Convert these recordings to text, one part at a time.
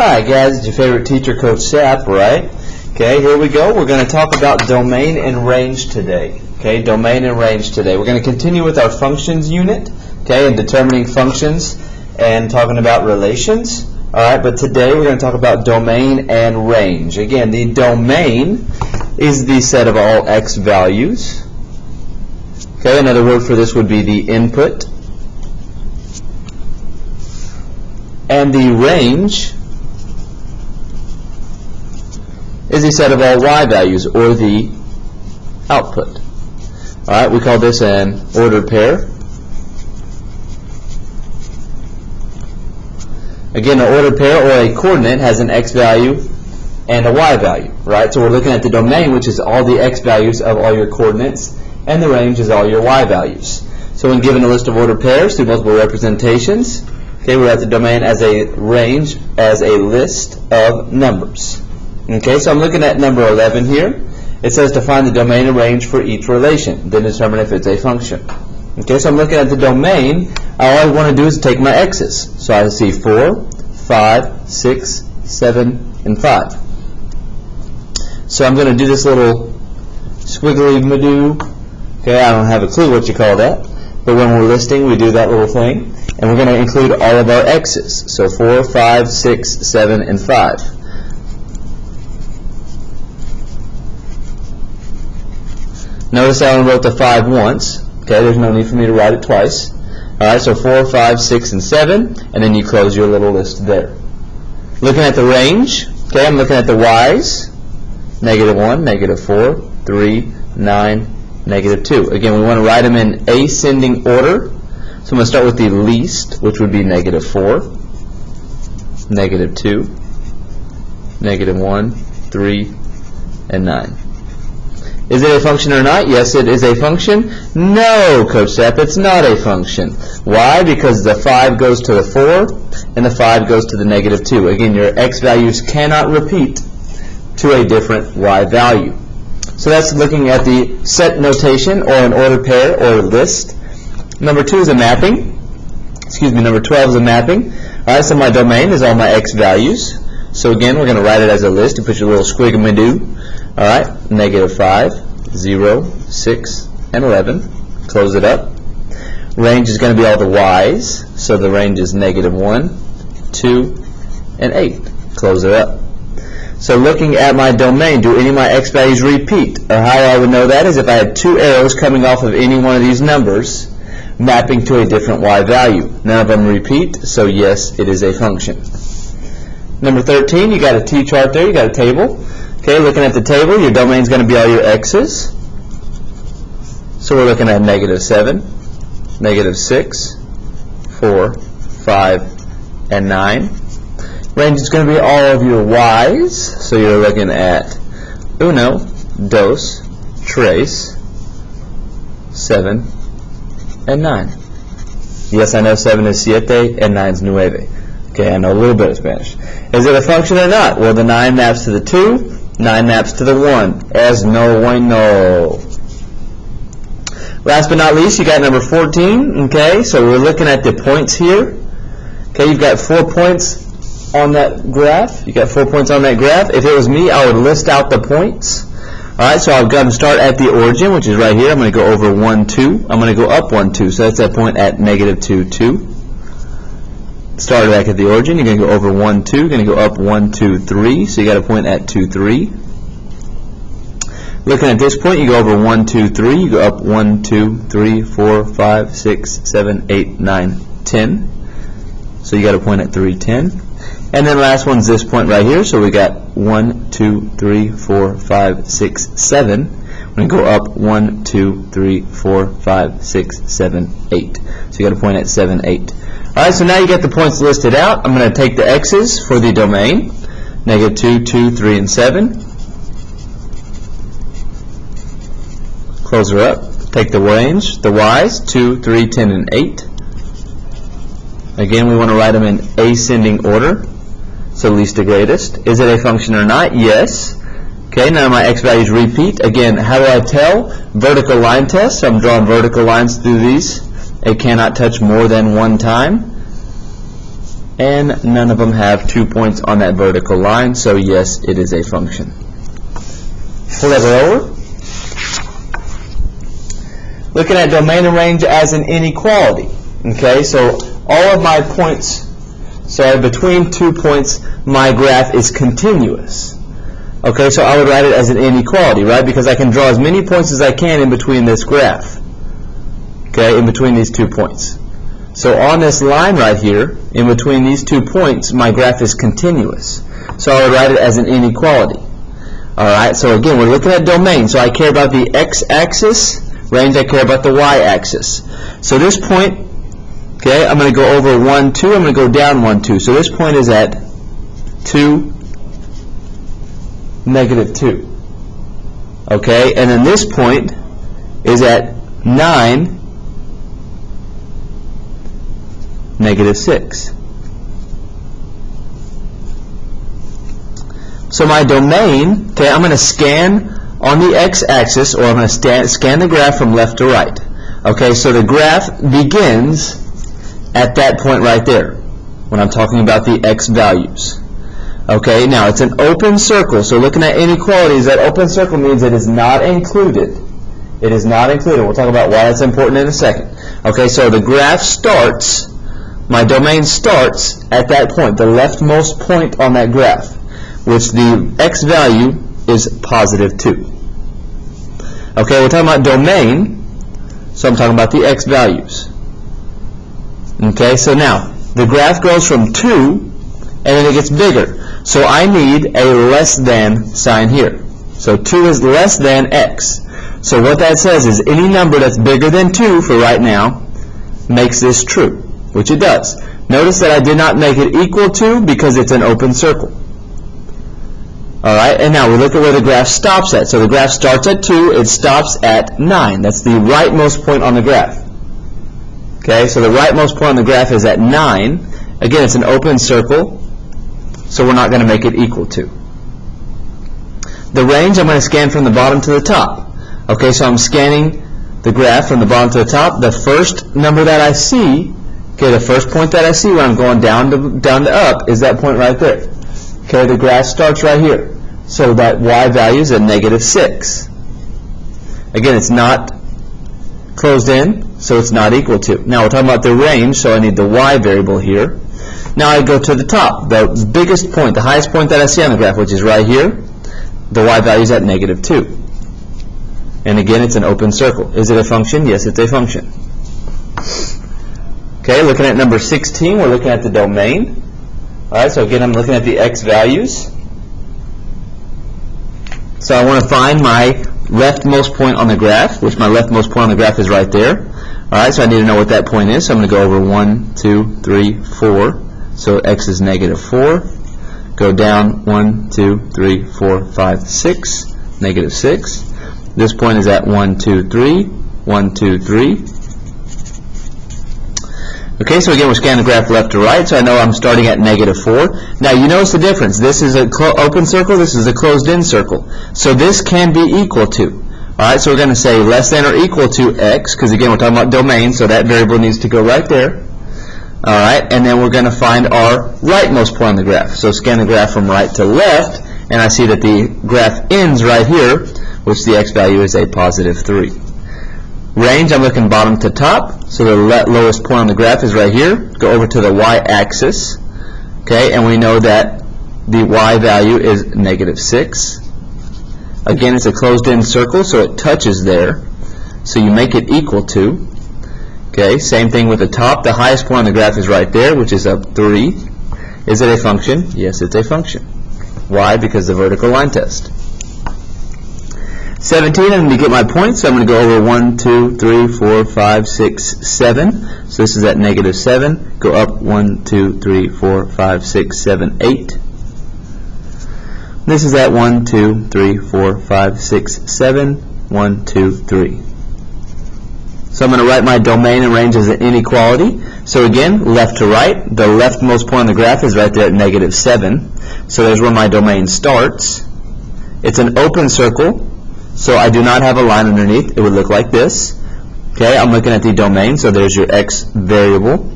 Alright guys, it's your favorite teacher, Coach Sapp, right? Okay, here we go. We're going to talk about domain and range today. Okay, domain and range today. We're going to continue with our functions unit, okay, and determining functions and talking about relations. Alright, but today we're going to talk about domain and range. Again, the domain is the set of all x values. Okay, another word for this would be the input. And the range is the set of all y values, or the output. Alright, we call this an ordered pair. Again, an ordered pair or a coordinate has an x value and a y value, right? So we're looking at the domain, which is all the x values of all your coordinates, and the range is all your y values. So when given a list of ordered pairs through multiple representations, okay, we're at the domain as a range as a list of numbers. Okay, so I'm looking at number 11 here. It says to find the domain and range for each relation, then determine if it's a function. Okay, so I'm looking at the domain. All I want to do is take my x's. So I see 4, 5, 6, 7, and 5. So I'm going to do this little squiggly madoo. Okay, I don't have a clue what you call that. But when we're listing, we do that little thing. And we're going to include all of our x's. So 4, 5, 6, 7, and 5. Notice I only wrote the 5 once. Okay, there's no need for me to write it twice. Alright, so 4, 5, 6, and 7, and then you close your little list there. Looking at the range, okay, I'm looking at the y's. -1, -4, 3, 9, -2. Again, we want to write them in ascending order. So I'm going to start with the least, which would be -4, -2, -1, 3, and 9. Is it a function or not? Yes, it is a function. No, Coach Sapp, it's not a function. Why? Because the 5 goes to the 4, and the 5 goes to the -2. Again, your x values cannot repeat to a different y value. So that's looking at the set notation, or an ordered pair, or list. Number 2 is a mapping. Number 12 is a mapping. Alright, so my domain is all my x values. So again, we're going to write it as a list. You put your little squiggamadoo. Alright, -5, 0, 6, and 11. Close it up. Range is going to be all the y's. So the range is -1, 2, and 8. Close it up. So looking at my domain, do any of my x values repeat? Or how I would know that is if I had 2 arrows coming off of any one of these numbers mapping to a different y value. None of them repeat, so yes, it is a function. Number 13, you got a T-chart there, you got a table. Okay, looking at the table, your domain is going to be all your x's. So we're looking at -7, -6, 4, 5, and 9. Range is going to be all of your y's. So you're looking at 1, 2, 3, 7, and 9. Yes, I know 7 is siete and 9 is nueve. Okay, I know a little bit of Spanish. Is it a function or not? Well, the 9 maps to the 2, 9 maps to the 1. Es no bueno. Last but not least, you got number 14. Okay, so we're looking at the points here. Okay, you've got 4 points on that graph. You got 4 points on that graph. If it was me, I would list out the points. Alright, so I've got to start at the origin, which is right here. I'm going to go over 1, 2. I'm going to go up 1, 2. So that's that point at -2, 2. Start back at the origin. You're going to go over 1, 2. You're going to go up 1, 2, 3. So you got a point at 2, 3. Looking at this point, you go over 1, 2, 3. You go up 1, 2, 3, 4, 5, 6, 7, 8, 9, 10. So you got a point at 3, 10. And then last one's this point right here. So we got 1, 2, 3, 4, 5, 6, 7. We're going to go up 1, 2, 3, 4, 5, 6, 7, 8. So you got a point at 7, 8. Alright, so now you get the points listed out. I'm going to take the x's for the domain. -2, 2, 3, and 7. Close her up. Take the range, the y's, 2, 3, 10, and 8. Again, we want to write them in ascending order. So least to greatest. Is it a function or not? Yes. Okay, now my x values repeat. Again, how do I tell? Vertical line test. So I'm drawing vertical lines through these. It cannot touch more than one time. and none of them have 2 points on that vertical line, so yes, it is a function. Flip it over. Looking at domain and range as an inequality. Okay, so all of my points, so between 2 points, my graph is continuous. Okay, so I would write it as an inequality, right? Because I can draw as many points as I can in between this graph. Okay, in between these 2 points. So on this line right here, in between these 2 points, my graph is continuous. So I would write it as an inequality. Alright, so again, we're looking at domain. So I care about the x-axis, range I care about the y-axis. So this point, okay, I'm going to go over 1, 2, I'm going to go down 1, 2. So this point is at 2, negative 2. Okay, and then this point is at 9, negative 6. So my domain, okay, I'm going to scan on the x-axis, or I'm going to scan the graph from left to right. Okay, so the graph begins at that point right there when I'm talking about the x values. Okay, now it's an open circle, so looking at inequalities, that open circle means it is not included. It is not included. We'll talk about why that's important in a second. Okay, so the graph starts, my domain starts at that point, the leftmost point on that graph, which the x value is positive 2. Okay, we're talking about domain, so I'm talking about the x values. Okay, so now, the graph goes from 2, and then it gets bigger. So I need a less than sign here. So 2 is less than x. So what that says is any number that's bigger than 2 for right now makes this true, which it does. Notice that I did not make it equal to because it's an open circle. Alright, and now we look at where the graph stops at. So the graph starts at 2, it stops at 9. That's the rightmost point on the graph. Okay, so the rightmost point on the graph is at 9. Again, it's an open circle, so we're not going to make it equal to. The range, I'm going to scan from the bottom to the top. Okay, so I'm scanning the graph from the bottom to the top. The first number that I see, okay, the first point that I see when I'm going down to up is that point right there. Okay, the graph starts right here. So that y value is at negative 6. Again, it's not closed in, so it's not equal to. Now we're talking about the range, so I need the y variable here. Now I go to the top, the biggest point, the highest point that I see on the graph, which is right here. The y value is at negative 2. And again, it's an open circle. Is it a function? Yes, it's a function. Okay, looking at number 16, we're looking at the domain. Alright, so again, I'm looking at the x values. So I want to find my leftmost point on the graph, which my leftmost point on the graph is right there. Alright, so I need to know what that point is. So I'm going to go over 1, 2, 3, 4. So x is negative 4. Go down 1, 2, 3, 4, 5, 6. Negative 6. This point is at 1, 2, 3. 1, 2, 3. Okay, so again, we're scanning the graph left to right, so I know I'm starting at negative 4. Now, you notice the difference. This is an open circle. This is a closed-in circle. So this can be equal to. Alright, so we're going to say less than or equal to x, because again, we're talking about domain, so that variable needs to go right there. Alright, and then we're going to find our rightmost point on the graph. So scan the graph from right to left, and I see that the graph ends right here, which the x value is a positive 3. Range, I'm looking bottom to top, so the lowest point on the graph is right here. Go over to the y-axis, okay, and we know that the y value is negative 6. Again, it's a closed-in circle, so it touches there. So you make it equal to. Okay, same thing with the top. The highest point on the graph is right there, which is up 3. Is it a function? Yes, it's a function. Why? Because the vertical line test. 17, I'm going to get my points, so I'm going to go over 1, 2, 3, 4, 5, 6, 7. So this is at negative 7. Go up 1, 2, 3, 4, 5, 6, 7, 8. This is at 1, 2, 3, 4, 5, 6, 7, 1, 2, 3. So I'm going to write my domain and range as an inequality. So again, left to right, the leftmost point on the graph is right there at negative 7. So there's where my domain starts. It's an open circle, so I do not have a line underneath. It would look like this. Okay, I'm looking at the domain, so there's your x variable.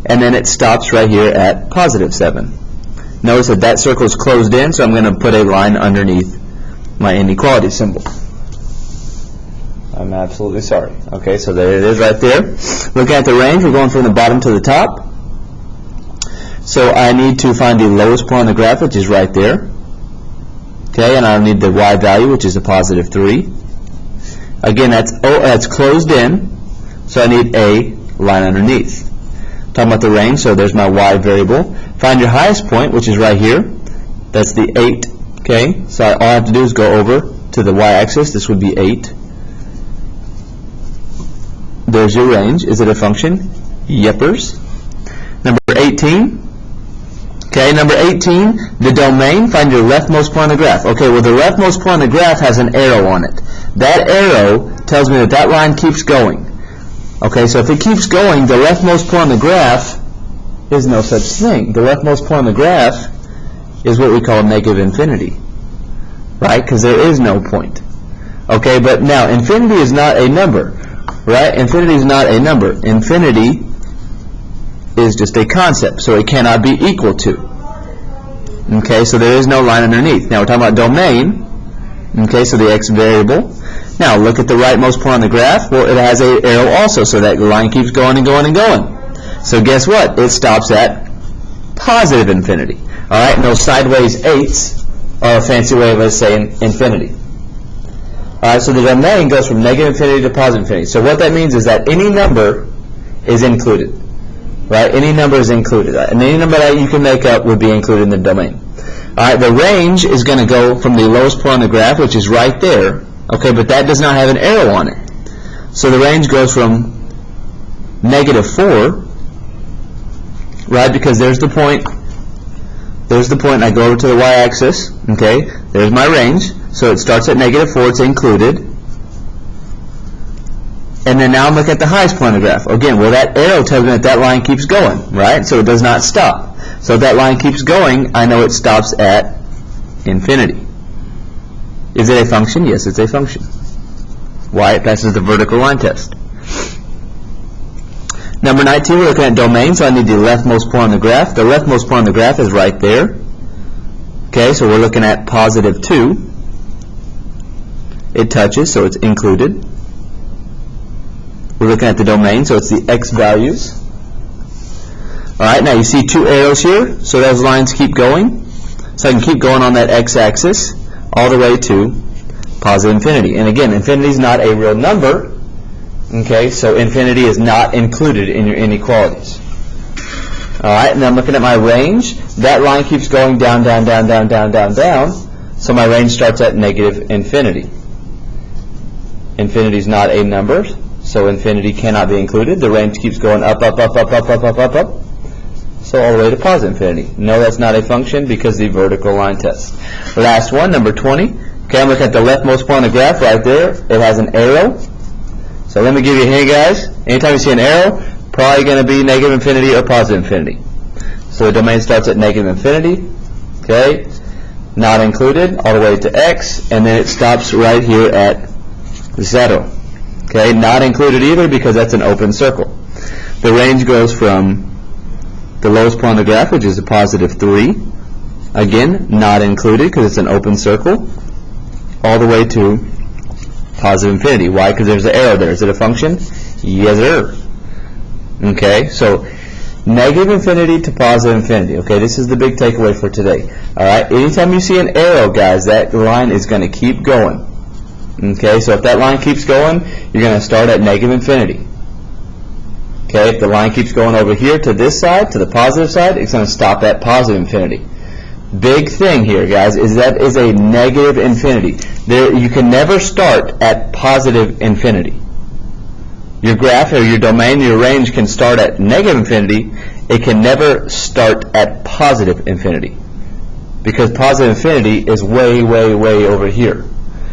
and then it stops right here at positive 7. Notice that that circle is closed in, so I'm going to put a line underneath my inequality symbol. I'm absolutely sorry. Okay, so there it is right there. Looking at the range, we're going from the bottom to the top. So I need to find the lowest point on the graph, which is right there. Okay, and I need the y value, which is a positive 3. Again, that's closed in, so I need a line underneath. Talking about the range, so there's my y variable. Find your highest point, which is right here. That's the 8. Okay, so all I have to do is go over to the y-axis. This would be 8. There's your range. Is it a function? Yepers. Number 18. Okay, number 18, the domain. Find your leftmost point on the graph. Okay, well, the leftmost point on the graph has an arrow on it. That arrow tells me that that line keeps going. Okay, so if it keeps going, the leftmost point on the graph is no such thing. The leftmost point on the graph is what we call negative infinity, right? Because there is no point. Okay, but now infinity is not a number, right? Infinity is not a number. Infinity is just a concept, so it cannot be equal to. Okay, so there is no line underneath. Now we're talking about domain. Okay, so the x variable. Now look at the rightmost point on the graph. Well, it has an arrow also, so that line keeps going and going and going. So guess what? It stops at positive infinity. All right, and those sideways 8s are a fancy way of us saying infinity. All right, so the domain goes from negative infinity to positive infinity. So what that means is that any number is included. Right? Any number is included. And any number that you can make up would be included in the domain. All right, the range is going to go from the lowest point on the graph, which is right there. Okay, but that does not have an arrow on it. So the range goes from negative 4, right, because there's the point. There's the point, and I go over to the y-axis. Okay, there's my range. So it starts at negative 4. It's included. And then now I'm looking at the highest point on the graph. Again, well, that arrow tells me that that line keeps going, right? So it does not stop. So if that line keeps going, I know it stops at infinity. Is it a function? Yes, it's a function. Why? It passes the vertical line test. Number 19, we're looking at domain, so I need the leftmost point on the graph. The leftmost point on the graph is right there. Okay, so we're looking at positive 2. It touches, so it's included. We're looking at the domain, so it's the x values. All right, now you see 2 arrows here, so those lines keep going. So I can keep going on that x-axis all the way to positive infinity. And again, infinity is not a real number. Okay, so infinity is not included in your inequalities. All right, and then I'm looking at my range. That line keeps going down, down, down, down, down, down, down. So my range starts at negative infinity. Infinity is not a number. So infinity cannot be included. The range keeps going up, up, up, up, up, up, up, up, up. So all the way to positive infinity. No, that's not a function because the vertical line test. Last one, number 20. Okay, I'm looking at the leftmost point on the graph right there. It has an arrow. So let me give you a hint, guys. Anytime you see an arrow, probably going to be negative infinity or positive infinity. So the domain starts at negative infinity. Okay, not included, all the way to x, and then it stops right here at 0. Okay, not included either because that's an open circle. The range goes from the lowest point on the graph, which is a positive 3. Again, not included because it's an open circle. All the way to positive infinity. Why? Because there's an arrow there. Is it a function? Yes, sir. Okay, so negative infinity to positive infinity. Okay, this is the big takeaway for today. All right, anytime you see an arrow, guys, that line is going to keep going. Okay, so if that line keeps going, you're going to start at negative infinity. Okay, if the line keeps going over here to this side, to the positive side, it's going to stop at positive infinity. Big thing here, guys, is that is a negative infinity. You can never start at positive infinity. Your graph or your domain, your range can start at negative infinity. It can never start at positive infinity because positive infinity is way, way, way over here.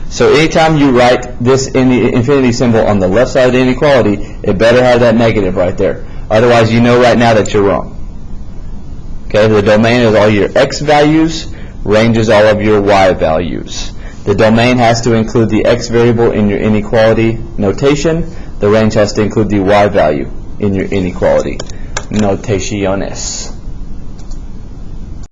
So anytime you write this in the infinity symbol on the left side of the inequality, it better have that negative right there. Otherwise, you know right now that you're wrong. Okay, the domain is all your x values, range is all of your y values. The domain has to include the x variable in your inequality notation. The range has to include the y value in your inequality notaciones.